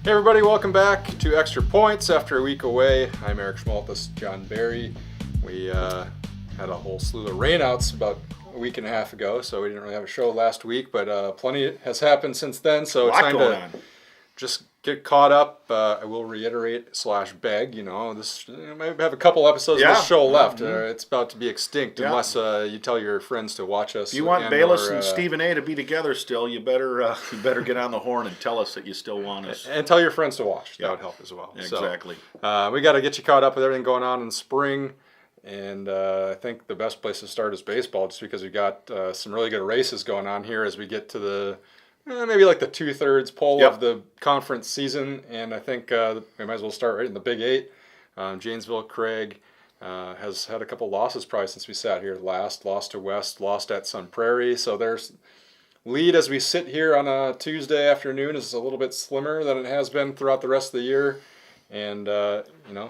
Hey everybody, welcome back to Xtra Points after a week away. I'm Eric Schmoldt, this is John Barry. We had a whole slew of rainouts about a week and a half ago, so we didn't really have a show last week, but plenty has happened since then, so it's time to just get caught up. I will reiterate / beg, this maybe have a couple episodes of this show left. It's about to be extinct unless you tell your friends to watch us. If you want Bayless and Stephen A. to be together still, you better get on the horn and tell us that you still want us. And tell your friends to watch. That would help as well. Exactly. So, we got to get you caught up with everything going on in the spring. And I think the best place to start is baseball, just because we got some really good races going on here as we get to the maybe like the 2/3 pole of the conference season. And I think we might as well start right in the Big Eight. Janesville, Craig has had a couple losses probably since we sat here last. Lost to West, lost at Sun Prairie. So there's lead as we sit here on a Tuesday afternoon is a little bit slimmer than it has been throughout the rest of the year. And,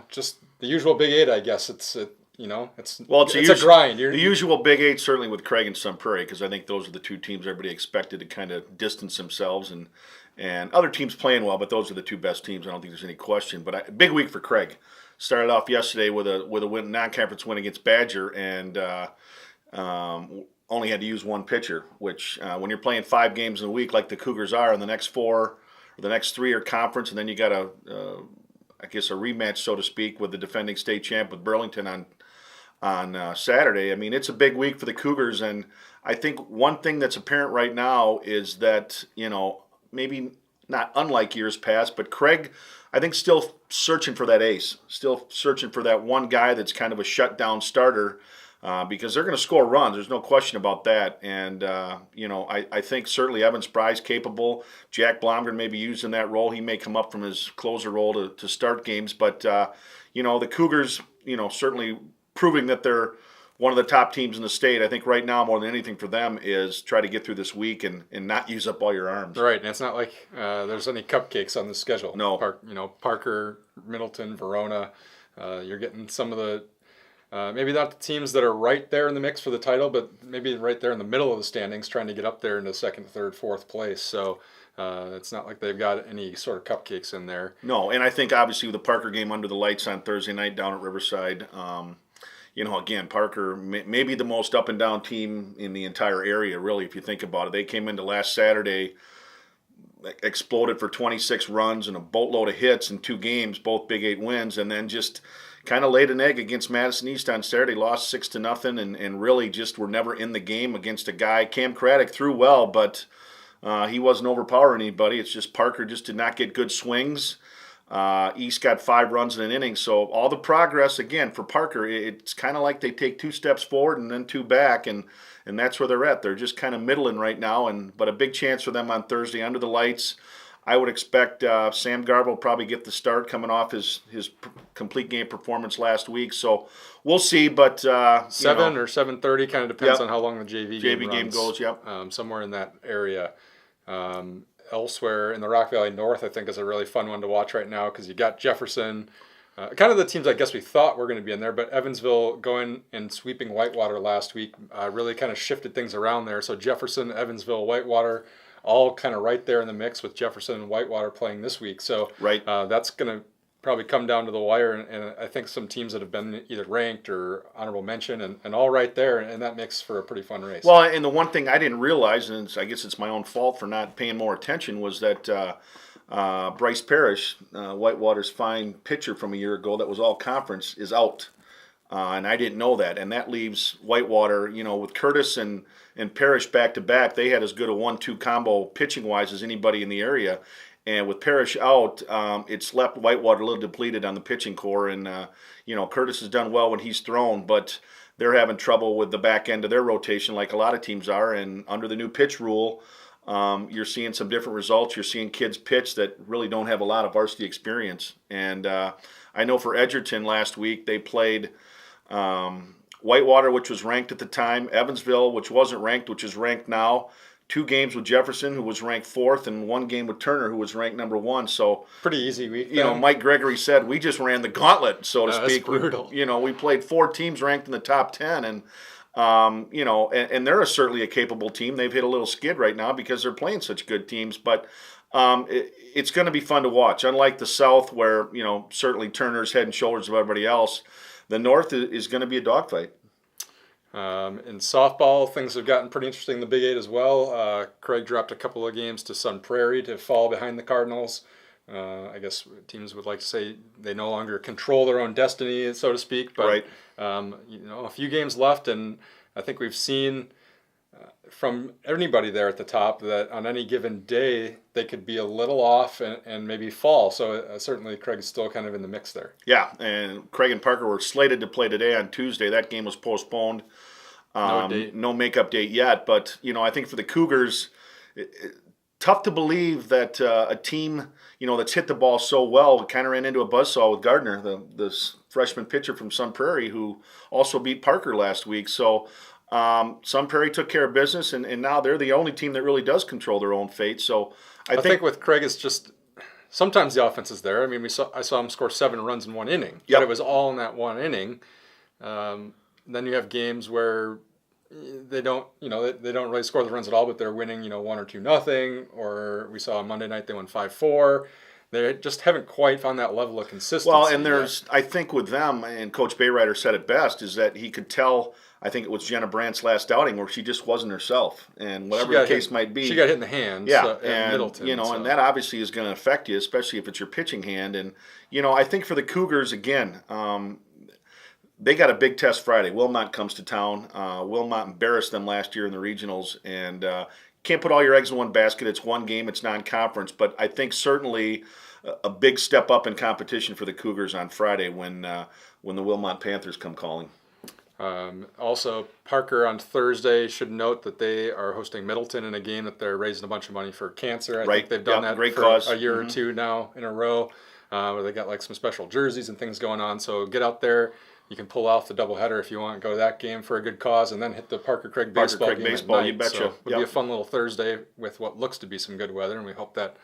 just the usual Big Eight, I guess. It's a grind. The usual Big Eight, certainly with Craig and Sun Prairie, because I think those are the two teams everybody expected to kind of distance themselves, and other teams playing well, but those are the two best teams. I don't think there's any question. But big week for Craig. Started off yesterday with a win, non-conference win against Badger, and only had to use one pitcher. Which when you're playing 5 games in a week like the Cougars are, and the next 4 or the next 3 are conference, and then you got a rematch, so to speak, with the defending state champ with Burlington on Saturday. I mean, it's a big week for the Cougars, and I think one thing that's apparent right now is that, maybe not unlike years past, but Craig, I think, still searching for that ace, still searching for that one guy that's kind of a shutdown starter, because they're going to score runs. There's no question about that. And, I think certainly Evan Spry's capable. Jack Blomgren may be used in that role. He may come up from his closer role to start games. But, the Cougars, certainly proving that they're one of the top teams in the state. I think right now more than anything for them is try to get through this week and not use up all your arms. Right, and it's not like there's any cupcakes on the schedule. No. Parker, Middleton, Verona. You're getting some of the maybe not the teams that are right there in the mix for the title, but maybe right there in the middle of the standings trying to get up there into 2nd, 3rd, 4th place. So it's not like they've got any sort of cupcakes in there. No, and I think obviously with the Parker game under the lights on Thursday night down at Riverside, again, Parker may be the most up and down team in the entire area, really, if you think about it. They came into last Saturday, exploded for 26 runs and a boatload of hits in 2 games, both Big 8 wins, and then just kind of laid an egg against Madison East on Saturday, lost 6-0, and really just were never in the game against a guy. Cam Craddock threw well, but he wasn't overpowering anybody. It's just Parker just did not get good swings. East got 5 runs in an inning, so all the progress, again, for Parker, it's kind of like they take 2 steps forward and then 2 back, and that's where they're at. They're just kind of middling right now, but a big chance for them on Thursday under the lights. I would expect Sam Garb will probably get the start coming off his complete game performance last week, so we'll see, but 7 or 7:30 kind of depends on how long the JV game goes, somewhere in that area. Elsewhere in the Rock Valley North, I think, is a really fun one to watch right now because you got Jefferson, kind of the teams I guess we thought were going to be in there, but Evansville going and sweeping Whitewater last week really kind of shifted things around there. So Jefferson, Evansville, Whitewater, all kind of right there in the mix with Jefferson and Whitewater playing this week. So that's going to probably come down to the wire, and I think some teams that have been either ranked or honorable mention and all right there, and that makes for a pretty fun race. Well, and the one thing I didn't realize, and I guess it's my own fault for not paying more attention, was that Bryce Parrish, Whitewater's fine pitcher from a year ago that was all conference, is out. And I didn't know that. And that leaves Whitewater, with Curtis and Parrish back-to-back, they had as good a 1-2 combo pitching-wise as anybody in the area. And with Parrish out, it's left Whitewater a little depleted on the pitching core. And, Curtis has done well when he's thrown, but they're having trouble with the back end of their rotation like a lot of teams are. And under the new pitch rule, you're seeing some different results. You're seeing kids pitch that really don't have a lot of varsity experience. And I know for Edgerton last week, they played Whitewater, which was ranked at the time, Evansville, which wasn't ranked, which is ranked now. 2 games with Jefferson, who was ranked 4th, and 1 game with Turner, who was ranked number 1. So pretty easy week. Mike Gregory said we just ran the gauntlet, so to speak. That's brutal. We played 4 teams ranked in the top 10, and and they're certainly a capable team. They've hit a little skid right now because they're playing such good teams, but It's going to be fun to watch. Unlike the South, where certainly Turner's head and shoulders above everybody else, the North is going to be a dogfight. In softball, things have gotten pretty interesting in the Big Eight as well. Craig dropped a couple of games to Sun Prairie to fall behind the Cardinals. I guess teams would like to say they no longer control their own destiny, so to speak. But Right. a few games left, and I think we've seen from anybody there at the top that on any given day they could be a little off and maybe fall. So certainly Craig is still kind of in the mix there. Yeah, and Craig and Parker were slated to play today on Tuesday. That game was postponed. No makeup date yet, but I think for the Cougars, tough to believe that a team that's hit the ball so well kind of ran into a buzzsaw with Gardner, the freshman pitcher from Sun Prairie, who also beat Parker last week. So Sun Prairie took care of business, and now they're the only team that really does control their own fate. So I think with Craig, it's just sometimes the offense is there. I mean, I saw him score 7 runs in one inning. Yep. But it was all in that one inning. Then you have games where they don't really score the runs at all, but they're winning 1 or 2-0. Or we saw on Monday night they won 5-4. They just haven't quite found that level of consistency. Well, and I think with them, and Coach Bayrider said it best, is that he could tell. I think it was Jenna Brandt's last outing where she just wasn't herself, and whatever the case might be, she got hit in the hands. Yeah, at Middleton, and that obviously is going to affect you, especially if it's your pitching hand. And I think for the Cougars again, they got a big test Friday. Wilmot comes to town. Wilmot embarrassed them last year in the regionals, and can't put all your eggs in one basket. It's one game. It's non-conference, but I think certainly a big step up in competition for the Cougars on Friday when the Wilmot Panthers come calling. Also, Parker on Thursday should note that they are hosting Middleton in a game that they're raising a bunch of money for cancer. I think they've done that great for cause. a year or two now in a row, where they got like some special jerseys and things going on. So get out there. You can pull off the doubleheader if you want. Go to that game for a good cause, and then hit the Parker Craig baseball game at night. You betcha. So it'll be a fun little Thursday with what looks to be some good weather, and we hope that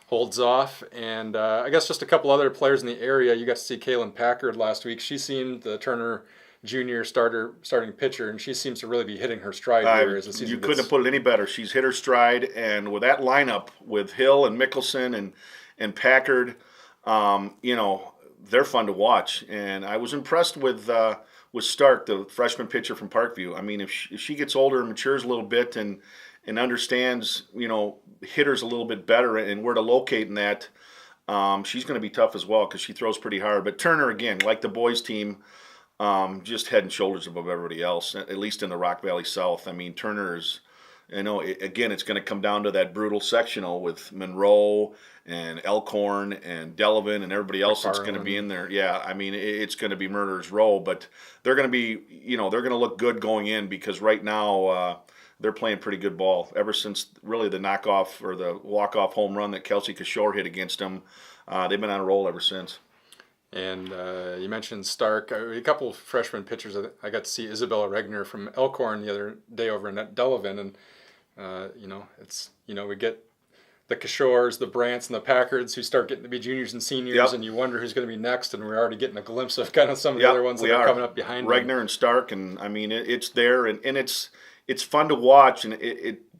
holds off. And I guess just a couple other players in the area. You got to see Kaylin Packard last week. She seemed the Turner junior starting pitcher, and she seems to really be hitting her stride here as the season. You couldn't have put it any better. She's hit her stride, and with that lineup with Hill and Mickelson and Packard, they're fun to watch. And I was impressed with Stark, the freshman pitcher from Parkview. I mean, if she gets older and matures a little bit and understands hitters a little bit better and where to locate in that, she's going to be tough as well because she throws pretty hard. But Turner, again, like the boys team, just head and shoulders above everybody else, at least in the Rock Valley South. I mean, Turner is, again, it's going to come down to that brutal sectional with Monroe and Elkhorn and Delavan and everybody else that's going to be in there. Yeah, I mean, it's going to be murderer's row, but they're going to be, they're going to look good going in because right now they're playing pretty good ball. Ever since really the knockoff or the walk-off home run that Kelsey Kishore hit against them, they've been on a roll ever since. And you mentioned Stark. A couple of freshman pitchers. I got to see Isabella Regner from Elkhorn the other day over in Delavan, and it's we get the Kishores, the Brants, and the Packards who start getting to be juniors and seniors, and you wonder who's going to be next. And we're already getting a glimpse of kind of some of the other ones that are coming up behind Regner them. and Stark, and I mean it's there, and it's fun to watch, and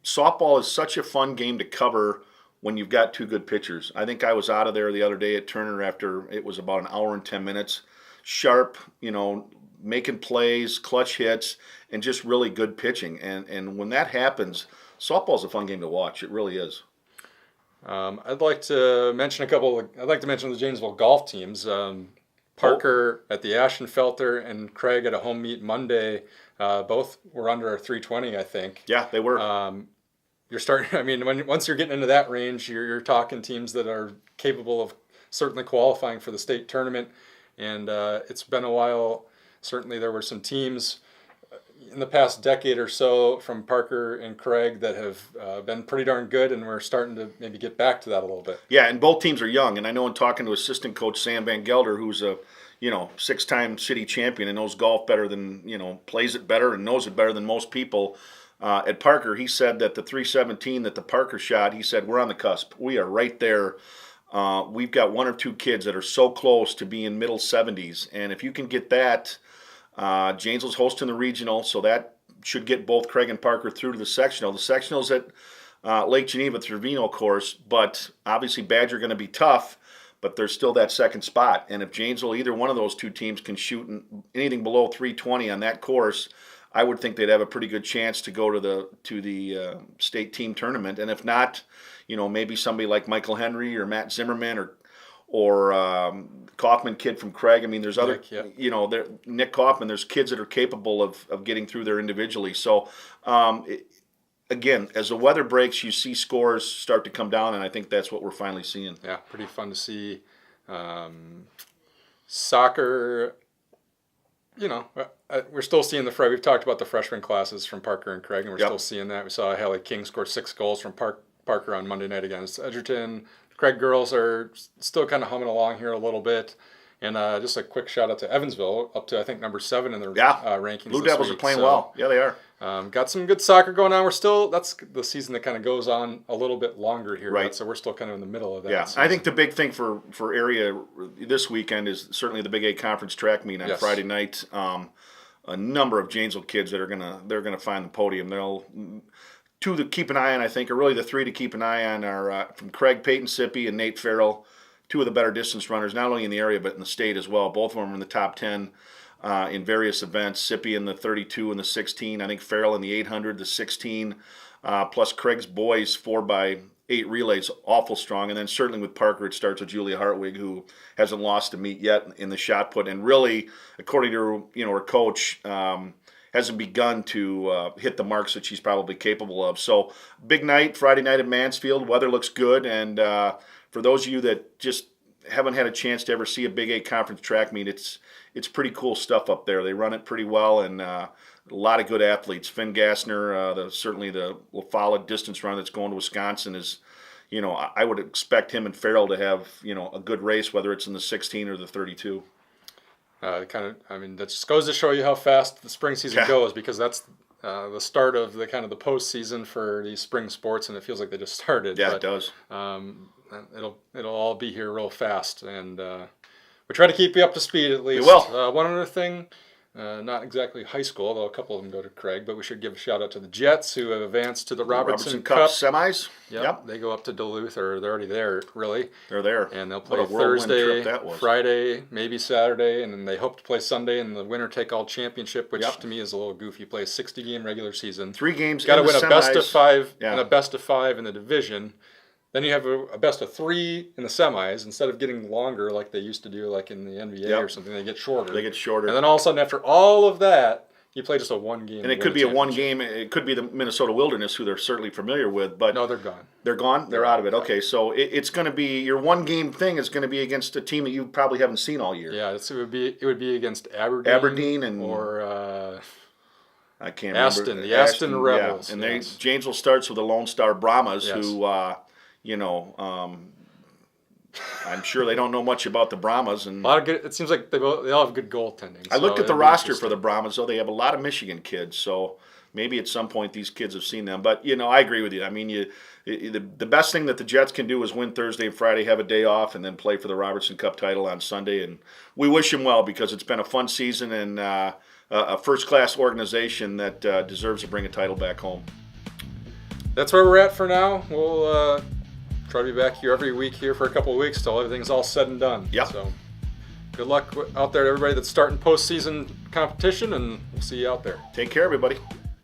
softball is such a fun game to cover when you've got two good pitchers. I think I was out of there the other day at Turner after it was about an hour and 10 minutes. Sharp, making plays, clutch hits, and just really good pitching. And when that happens, softball's a fun game to watch. It really is. I'd like to mention the Janesville golf teams. Parker at the Ashenfelter and Craig at a home meet Monday. Both were under a 320, I think. Yeah, they were. You're starting. I mean, once you're getting into that range, you're talking teams that are capable of certainly qualifying for the state tournament. And it's been a while. Certainly, there were some teams in the past decade or so from Parker and Craig that have been pretty darn good, and we're starting to maybe get back to that a little bit. Yeah, and both teams are young. And I know in talking to assistant coach Sam Van Gelder, who's a 6-time city champion and knows golf better than plays it better and knows it better than most people. At Parker, he said that the 317 that the Parker shot, he said, we're on the cusp. We are right there. We've got 1 or 2 kids that are so close to being middle 70s. And if you can get that, Janesville's hosting the regional, so that should get both Craig and Parker through to the sectional. The sectional's at Lake Geneva Trevino course, but obviously Badger going to be tough, but there's still that second spot. And if Janesville, either one of those two teams, can shoot anything below 320 on that course, I would think they'd have a pretty good chance to go to the state team tournament. And if not, maybe somebody like Michael Henry or Matt Zimmerman or Kaufman kid from Craig. I mean, there's other, Nick Kaufman. There's kids that are capable of getting through there individually. So, again, as the weather breaks, you see scores start to come down, and I think that's what we're finally seeing. Yeah, pretty fun to see. Soccer, we're still seeing we've talked about the freshman classes from Parker and Craig, and we're still seeing that. We saw Hallie King score 6 goals from Parker on Monday night against Edgerton. Craig girls are still kind of humming along here a little bit. And just a quick shout out to Evansville, up to I think number 7 in the rankings. Blue Devils are playing well. Yeah, they are. Got some good soccer going on. That's the season that kind of goes on a little bit longer here. Right. So we're still kind of in the middle of that. Yeah, season. I think the big thing for area this weekend is certainly the Big 8 conference track meet on Friday night. A number of Janesville kids that they're gonna find the podium. Two to keep an eye on, I think, or really the 3 to keep an eye on are from Craig Peyton Sippy and Nate Farrell, 2 of the better distance runners, not only in the area but in the state as well. Both of them are in the top 10 in various events. Sippy in the 32 and the 16. I think Farrell in the 800, the 16. Plus Craig's boys 4x8 relays, awful strong. And then certainly with Parker, it starts with Julia Hartwig, who hasn't lost a meet yet in the shot put. And really, according to her coach, hasn't begun to hit the marks that she's probably capable of. So big night, Friday night at Mansfield. Weather looks good. And for those of you that just haven't had a chance to ever see a Big 8 conference track meet, it's pretty cool stuff up there. They run it pretty well, and a lot of good athletes. Finn Gassner, certainly the LaFollette distance run that's going to Wisconsin is, I would expect him and Farrell to have, a good race, whether it's in the 16 or the 32. That just goes to show you how fast the spring season goes, because that's the start of the kind of the postseason for these spring sports, and it feels like they just started. Yeah, it does. It'll all be here real fast, and we try to keep you up to speed at least. We will. One other thing, not exactly high school, although a couple of them go to Craig, but we should give a shout out to the Jets, who have advanced to the Robertson Cup semis. Yep. They go up to Duluth, or they're already there, really. They're there. And they'll play Thursday, Friday, maybe Saturday, and then they hope to play Sunday in the winner take all championship, which to me is a little goofy. You play a 60-game regular season. 3 games. Got to win a best of 5 Yeah. and a best of 5 in the division. Then you have a best of 3 in the semis. Instead of getting longer like they used to do, like in the NBA or something, they get shorter. And then all of a sudden, after all of that, you play just a 1-game. And it could be a 1-game. It could be the Minnesota Wilderness, who they're certainly familiar with. But no, they're gone. They're gone? They're out of it. Okay, so it's going to be, your 1-game thing is going to be against a team that you probably haven't seen all year. Yeah, it would be against Aberdeen or I can't Aston, remember. The Aston Rebels. Yeah. And Janesville starts with the Lone Star Brahmas, who I'm sure they don't know much about the Brahmas. And it seems like they all have good goaltending. I looked at the roster for the Brahmas, though. They have a lot of Michigan kids, so maybe at some point these kids have seen them. But, I agree with you. I mean, the best thing that the Jets can do is win Thursday and Friday, have a day off, and then play for the Robertson Cup title on Sunday. And we wish them well, because it's been a fun season and a first-class organization that deserves to bring a title back home. That's where we're at for now. We'll try to be back here every week here for a couple of weeks till everything's all said and done. Yeah. So good luck out there to everybody that's starting postseason competition, and we'll see you out there. Take care, everybody.